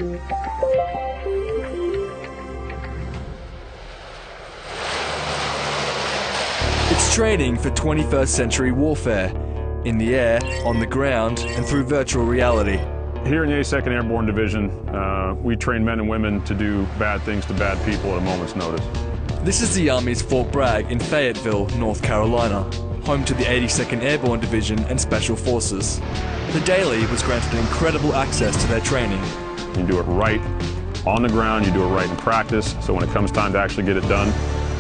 It's training for 21st century warfare, in the air, on the ground, and through virtual reality. Here in the 82nd Airborne Division, we train men and women to do bad things to bad people at a moment's notice. This is the Army's Fort Bragg in Fayetteville, North Carolina, home to the 82nd Airborne Division and Special Forces. The Daily was granted incredible access to their training. You do it right on the ground, you do it right in practice, so when it comes time to actually get it done,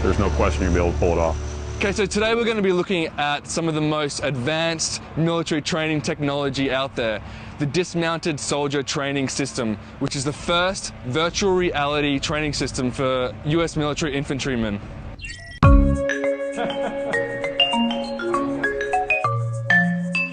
there's no question you'll be able to pull it off. Okay, so today we're going to be looking at some of the most advanced military training technology out there. The Dismounted Soldier Training System, which is the first virtual reality training system for US military infantrymen.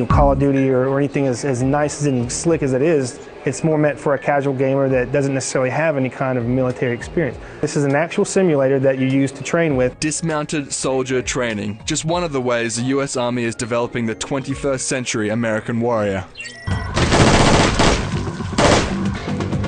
Call of Duty or anything as nice and slick as it is, it's more meant for a casual gamer that doesn't necessarily have any kind of military experience. This is an actual simulator that you use to train with. Dismounted Soldier Training, just one of the ways the US Army is developing the 21st century American warrior.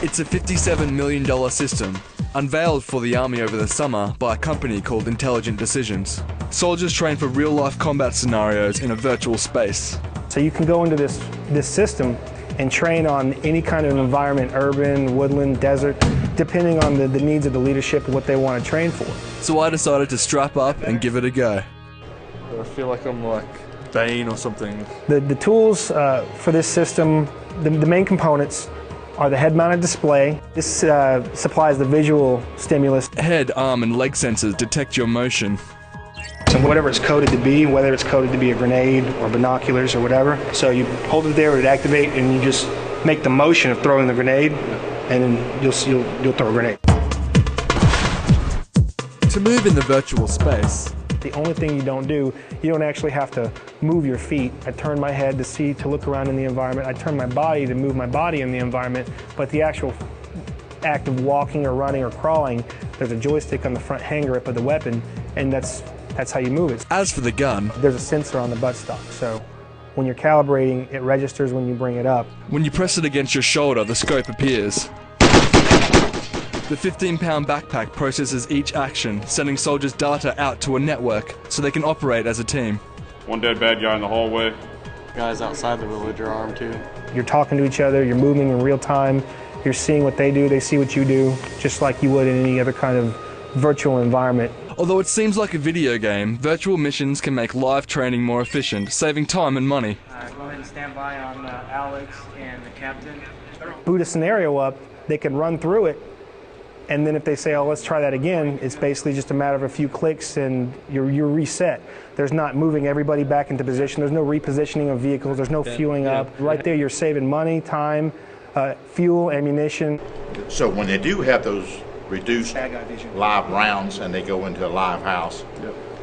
It's a $57 million system, unveiled for the Army over the summer by a company called Intelligent Decisions. Soldiers train for real-life combat scenarios in a virtual space. So you can go into this system and train on any kind of environment, urban, woodland, desert, depending on the needs of the leadership and what they want to train for. So I decided to strap up and give it a go. I feel like I'm like Bane or something. The tools for this system, the main components are the head-mounted display. This supplies the visual stimulus. Head, arm, and leg sensors detect your motion. So whatever it's coded to be, whether it's coded to be a grenade or binoculars or whatever, so you hold it there, it activate, and you just make the motion of throwing the grenade, and then you'll throw a grenade. To move in the virtual space, the only thing you don't actually have to move your feet. I turn my head to look around in the environment. I turn my body to move my body in the environment, but the actual act of walking or running or crawling, there's a joystick on the front hand grip of the weapon, and that's how you move it. As for the gun, there's a sensor on the buttstock, so when you're calibrating, it registers when you bring it up. When you press it against your shoulder, the scope appears. The 15-pound backpack processes each action, sending soldiers' data out to a network so they can operate as a team. One dead bad guy in the hallway. Guys outside the village are armed too. You're talking to each other, you're moving in real time, you're seeing what they do, they see what you do, just like you would in any other kind of virtual environment. Although it seems like a video game, virtual missions can make live training more efficient, saving time and money. Go ahead and stand by on Alex and the captain. Boot a scenario up, they can run through it, and then if they say, oh, let's try that again, it's basically just a matter of a few clicks and you're reset. There's not moving everybody back into position, there's no repositioning of vehicles, there's no fueling up. Right there you're saving money, time, fuel, ammunition. So when they do have those reduced live rounds and they go into a live house,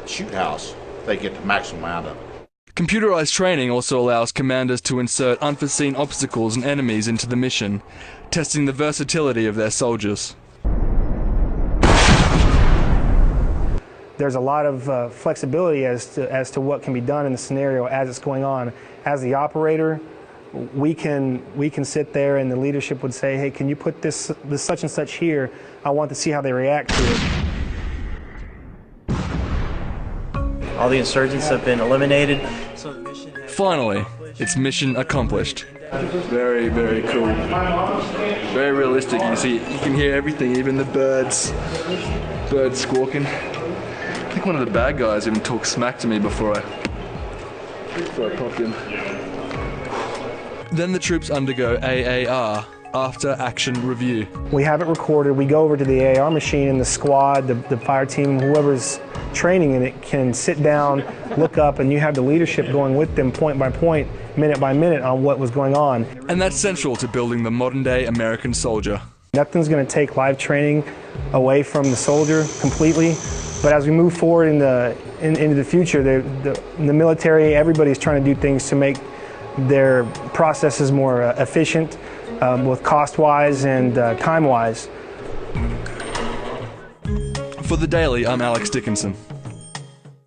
shoot house, they get the maximum out of it. Computerized training also allows commanders to insert unforeseen obstacles and enemies into the mission, testing the versatility of their soldiers. There's a lot of flexibility as to what can be done in the scenario as it's going on. As the operator, we can sit there and the leadership would say, hey, can you put this such and such here? I want to see how they react to it. All the insurgents have been eliminated. So the mission Finally, it's mission accomplished. Very, very cool. Very realistic. You can hear everything, even the birds squawking. I think one of the bad guys even talked smack to me before I popped in. Then the troops undergo AAR, After Action Review. We have it recorded, we go over to the AAR machine and the squad, the fire team, whoever's training in it can sit down, look up, and you have the leadership going with them point by point, minute by minute on what was going on. And that's central to building the modern-day American soldier. Nothing's going to take live training away from the soldier completely, but as we move forward into the future, the military, everybody's trying to do things to make their processes more efficient, both cost-wise and time-wise. For The Daily, I'm Alex Dickinson.